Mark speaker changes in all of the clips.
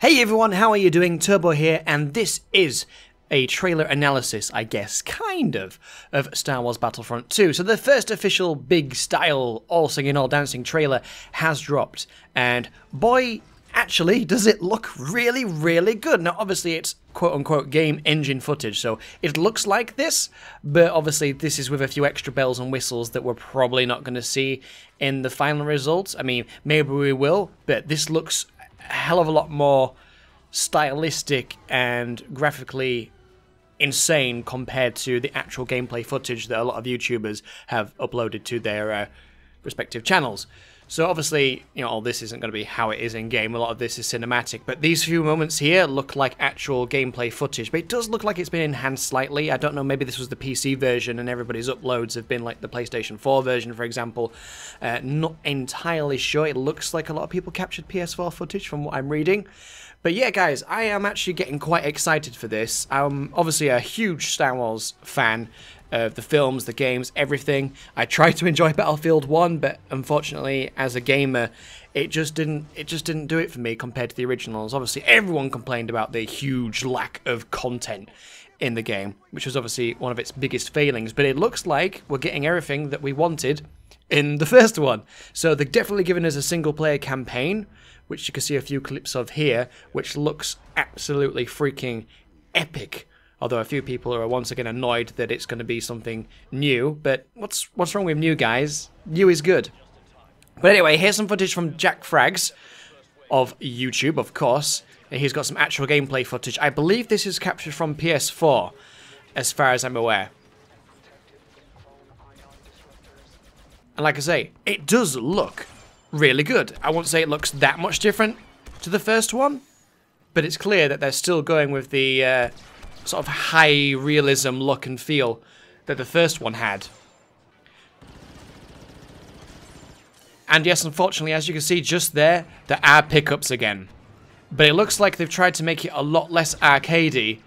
Speaker 1: Hey everyone, how are you doing? Turbo here, and this is a trailer analysis, I guess, kind of Star Wars Battlefront 2. So the first official big style, all singing, all dancing trailer has dropped, and boy, actually, does it look really, really good. Now, obviously, it's quote-unquote game engine footage, so it looks like this, but obviously this is with a few extra bells and whistles that we're probably not going to see in the final results. I mean, maybe we will, but this looks a hell of a lot more stylistic and graphically insane compared to the actual gameplay footage that a lot of YouTubers have uploaded to their respective channels. So obviously, you know, all this isn't going to be how it is in game. A lot of this is cinematic, but these few moments here look like actual gameplay footage. But it does look like it's been enhanced slightly. I don't know, maybe this was the PC version and everybody's uploads have been like the PlayStation 4 version, for example. Not entirely sure. It looks like a lot of people captured PS4 footage from what I'm reading. But yeah, guys, I am actually getting quite excited for this. I'm obviously a huge Star Wars fan of the films, the games, everything. I tried to enjoy Battlefield 1, but unfortunately, as a gamer, it just didn't do it for me compared to the originals. Obviously, everyone complained about the huge lack of content in the game, which was obviously one of its biggest failings. But it looks like we're getting everything that we wanted in the first one. So they're definitely giving us a single-player campaign, which you can see a few clips of here, which looks absolutely freaking epic. Although a few people are once again annoyed that it's going to be something new. But what's wrong with new, guys? New is good. But anyway, here's some footage from Jack Frags of YouTube, of course. And he's got some actual gameplay footage. I believe this is captured from PS4, as far as I'm aware. And like I say, it does look really good. I won't say it looks that much different to the first one, but it's clear that they're still going with the sort of high realism look and feel that the first one had. And yes, unfortunately, as you can see just there are pickups again. But it looks like they've tried to make it a lot less arcadey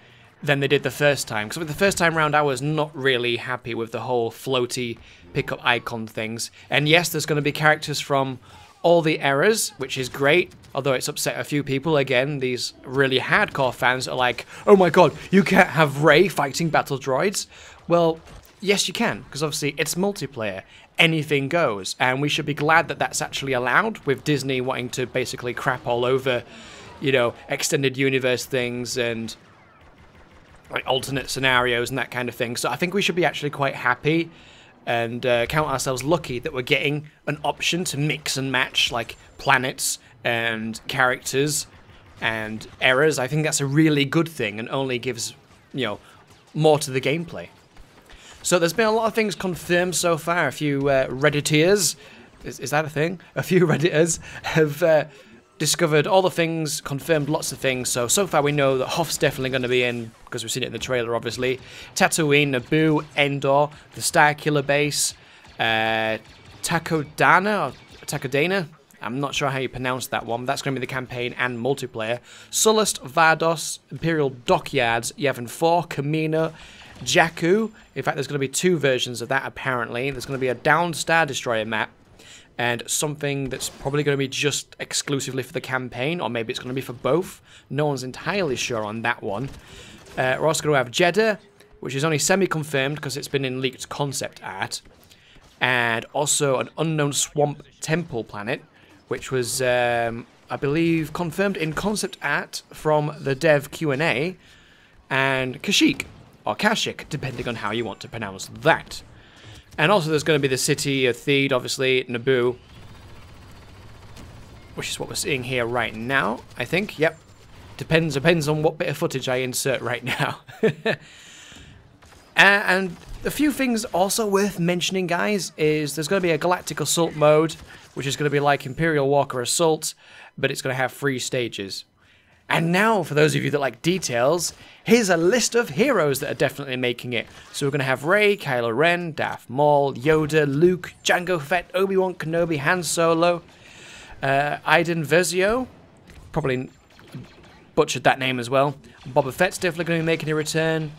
Speaker 1: than they did the first time. Because with the first time round, I was not really happy with the whole floaty pickup icon things. And yes, there's going to be characters from all the eras, which is great. Although it's upset a few people, again, these really hardcore fans are like, oh my god, you can't have Rey fighting battle droids. Well, yes you can, because obviously it's multiplayer. Anything goes, and we should be glad that that's actually allowed, with Disney wanting to basically crap all over, you know, extended universe things and like alternate scenarios and that kind of thing. So I think we should be actually quite happy and count ourselves lucky that we're getting an option to mix and match like planets and characters and eras. I think that's a really good thing and only gives, you know, more to the gameplay. So there's been a lot of things confirmed so far. A few Redditors, is that a thing? A few Redditors have discovered all the things, confirmed lots of things. So far we know that Hoth's definitely going to be in, because we've seen it in the trailer, obviously. Tatooine, Naboo, Endor, the Starkiller base, Takodana, I'm not sure how you pronounce that one. That's going to be the campaign and multiplayer. Sullust, Vardos, Imperial Dockyards, Yavin 4, Kamino, Jakku. In fact, there's going to be two versions of that, apparently. There's going to be a downed Star Destroyer map, and something that's probably going to be just exclusively for the campaign, or maybe it's going to be for both. No one's entirely sure on that one. We're also going to have Jeddah, which is only semi-confirmed because it's been in leaked concept art. And also an unknown swamp temple planet, which was, I believe, confirmed in concept art from the dev Q&A. And Kashyyyk, or Kashyyyk, depending on how you want to pronounce that. And also there's going to be the city of Theed, obviously, Naboo, which is what we're seeing here right now, I think. Yep. Depends on what bit of footage I insert right now. And a few things also worth mentioning, guys, is there's going to be a Galactic Assault mode, which is going to be like Imperial Walker Assault, but it's going to have 3 stages. And now, for those of you that like details, here's a list of heroes that are definitely making it. So we're going to have Rey, Kylo Ren, Darth Maul, Yoda, Luke, Jango Fett, Obi-Wan Kenobi, Han Solo, Iden Versio, probably butchered that name as well. Boba Fett's definitely going to be making a return.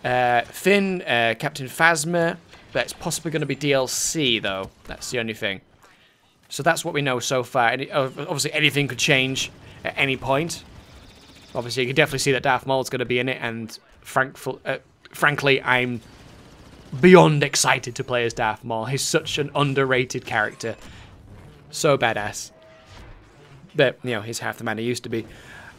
Speaker 1: Finn, Captain Phasma, but it's possibly going to be DLC though. That's the only thing. So that's what we know so far. Obviously anything could change at any point. Obviously, you can definitely see that Darth Maul's going to be in it, and frankly, I'm beyond excited to play as Darth Maul. He's such an underrated character. So badass. But, you know, he's half the man he used to be.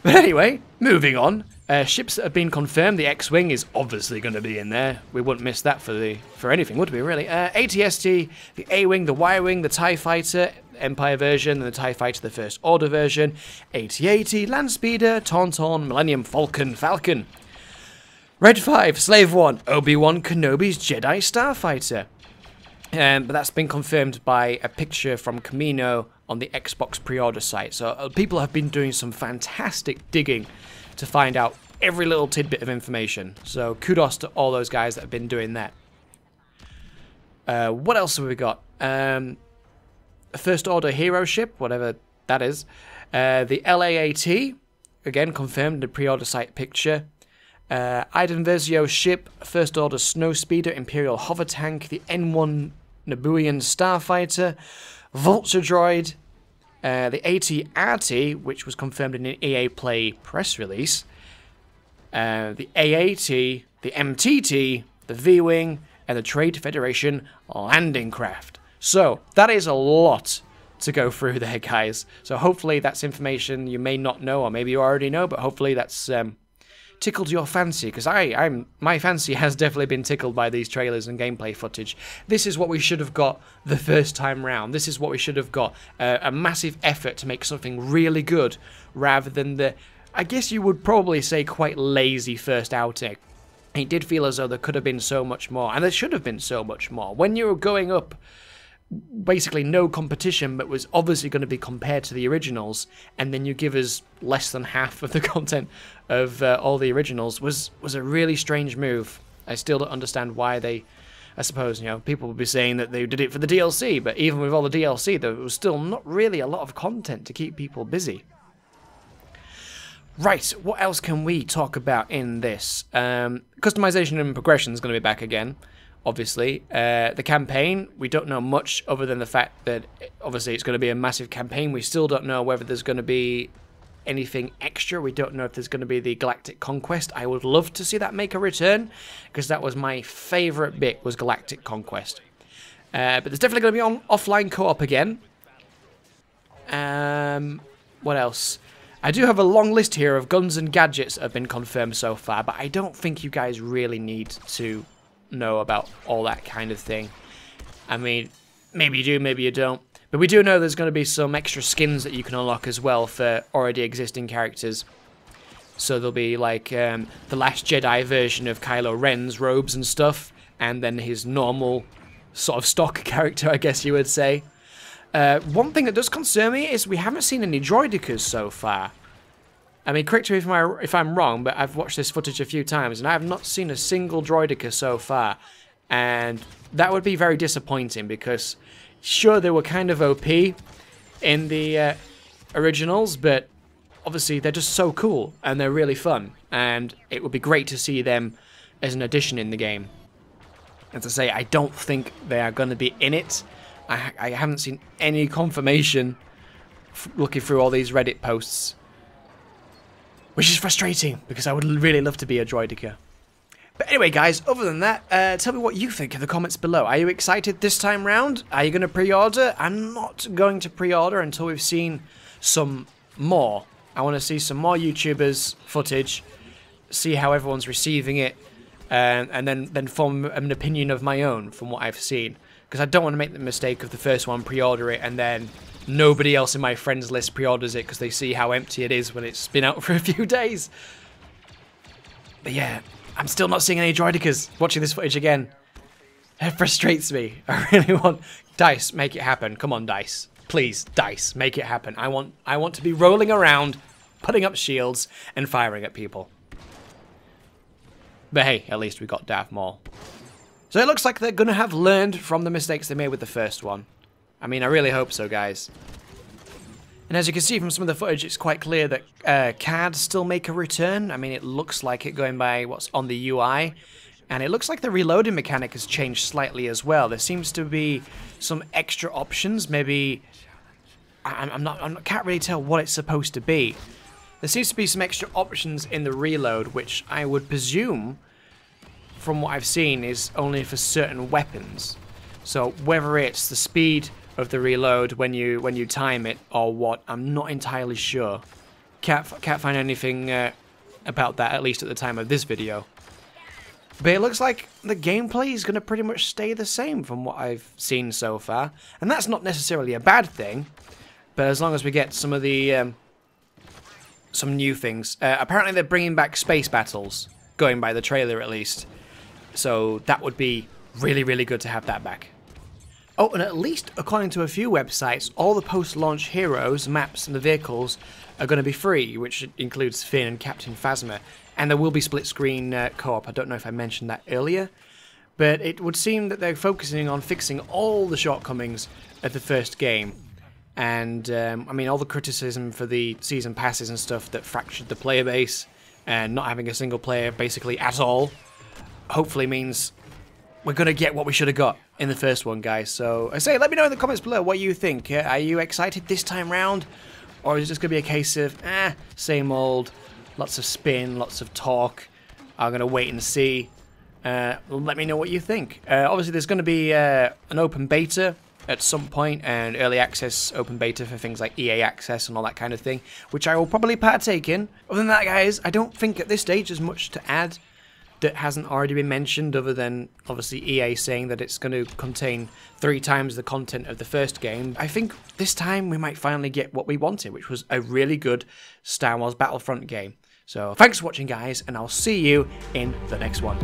Speaker 1: But anyway, moving on. Ships that have been confirmed. The X-Wing is obviously going to be in there. We wouldn't miss that for anything, would we, really? AT-ST, the A-Wing, the Y-Wing, the TIE Fighter, Empire version, and the TIE Fighter, the First Order version. AT-AT, Landspeeder, Tauntaun, Millennium Falcon. Red 5, Slave 1, Obi-Wan Kenobi's Jedi Starfighter. But that's been confirmed by a picture from Camino on the Xbox pre-order site. So people have been doing some fantastic digging to find out every little tidbit of information. So kudos to all those guys that have been doing that. What else have we got? A First Order hero ship, whatever that is. The LAAT, again confirmed in the pre-order site picture. Iden Versio's ship, First Order Snowspeeder, Imperial Hover Tank, the N1 Nabooian Starfighter, Vulture Droid, the AT-RT, which was confirmed in an EA Play press release, the AAT, the MTT, the V-Wing, and the Trade Federation Landing Craft. So, that is a lot to go through there, guys. So hopefully that's information you may not know, or maybe you already know, but hopefully that's tickled your fancy, because my fancy has definitely been tickled by these trailers and gameplay footage. This is what we should have got the first time round. This is what we should have got. A massive effort to make something really good, rather than the, I guess you would probably say, quite lazy first outing. It did feel as though there could have been so much more, and there should have been so much more. When you were going up basically no competition, but was obviously going to be compared to the originals, and then you give us less than half of the content of all the originals, was a really strange move. I still don't understand why they, I suppose, you know, people would be saying that they did it for the DLC, but even with all the DLC, there was still not really a lot of content to keep people busy. Right, what else can we talk about in this? Customization and progression is going to be back again. Obviously, the campaign, we don't know much other than the fact that obviously it's going to be a massive campaign. We still don't know whether there's going to be anything extra. We don't know if there's going to be the Galactic Conquest. I would love to see that make a return, because that was my favourite bit, was Galactic Conquest. But there's definitely going to be on offline co-op again. What else? I do have a long list here of guns and gadgets that have been confirmed so far, but I don't think you guys really need to know about all that kind of thing. I mean, maybe you do, maybe you don't. But we do know there's going to be some extra skins that you can unlock as well for already existing characters. So there'll be like the Last Jedi version of Kylo Ren's robes and stuff, and then his normal sort of stock character, I guess you would say. One thing that does concern me is we haven't seen any droidicas so far. I mean, correct me if I'm wrong, but I've watched this footage a few times, and I have not seen a single droidica so far. And that would be very disappointing, because sure, they were kind of OP in the originals, but obviously they're just so cool, and they're really fun, and it would be great to see them as an addition in the game. As I say, I don't think they are going to be in it. I haven't seen any confirmation looking through all these Reddit posts, which is frustrating, because I would really love to be a droidica. But anyway, guys, other than that, tell me what you think in the comments below. Are you excited this time round? Are you going to pre-order? I'm not going to pre-order until we've seen some more. I want to see some more YouTubers' footage, see how everyone's receiving it, and then form an opinion of my own from what I've seen. Because I don't want to make the mistake of the first one, pre-order it, and then nobody else in my friends list pre-orders it because they see how empty it is when it's been out for a few days. But yeah, I'm still not seeing any droidicas. Watching this footage again, it frustrates me. I really want... DICE, make it happen. Come on, DICE. Please, DICE, make it happen. I want to be rolling around, putting up shields, and firing at people. But hey, at least we got Darth Maul. So it looks like they're going to have learned from the mistakes they made with the first one. I mean, I really hope so, guys. And as you can see from some of the footage, it's quite clear that CAD still make a return. I mean, it looks like it going by what's on the UI. And it looks like the reloading mechanic has changed slightly as well. There seems to be some extra options. Maybe... I can't really tell what it's supposed to be. There seems to be some extra options in the reload, which I would presume, from what I've seen, is only for certain weapons. So whether it's the speed of the reload when you time it or what, I'm not entirely sure. Can't find anything about that, at least at the time of this video. But it looks like the gameplay is going to pretty much stay the same from what I've seen so far. And that's not necessarily a bad thing, but as long as we get some of the some new things. Apparently they're bringing back space battles, going by the trailer at least. So that would be really, really good to have that back. Oh, and at least according to a few websites, all the post-launch heroes, maps, and the vehicles are going to be free, which includes Finn and Captain Phasma. And there will be split-screen co-op. I don't know if I mentioned that earlier, but it would seem that they're focusing on fixing all the shortcomings of the first game. And, I mean, all the criticism for the season passes and stuff that fractured the player base and not having a single player basically at all, hopefully means we're going to get what we should have got in the first one, guys. So, I say, let me know in the comments below what you think. Are you excited this time round? Or is it just going to be a case of, same old, lots of spin, lots of talk? I'm going to wait and see. Let me know what you think. Obviously, there's going to be an open beta at some point, and early access open beta for things like EA Access and all that kind of thing, which I will probably partake in. Other than that, guys, I don't think at this stage there's much to add that hasn't already been mentioned, other than obviously EA saying that it's going to contain 3 times the content of the first game. I think this time we might finally get what we wanted, which was a really good Star Wars Battlefront game. So thanks for watching, guys, and I'll see you in the next one.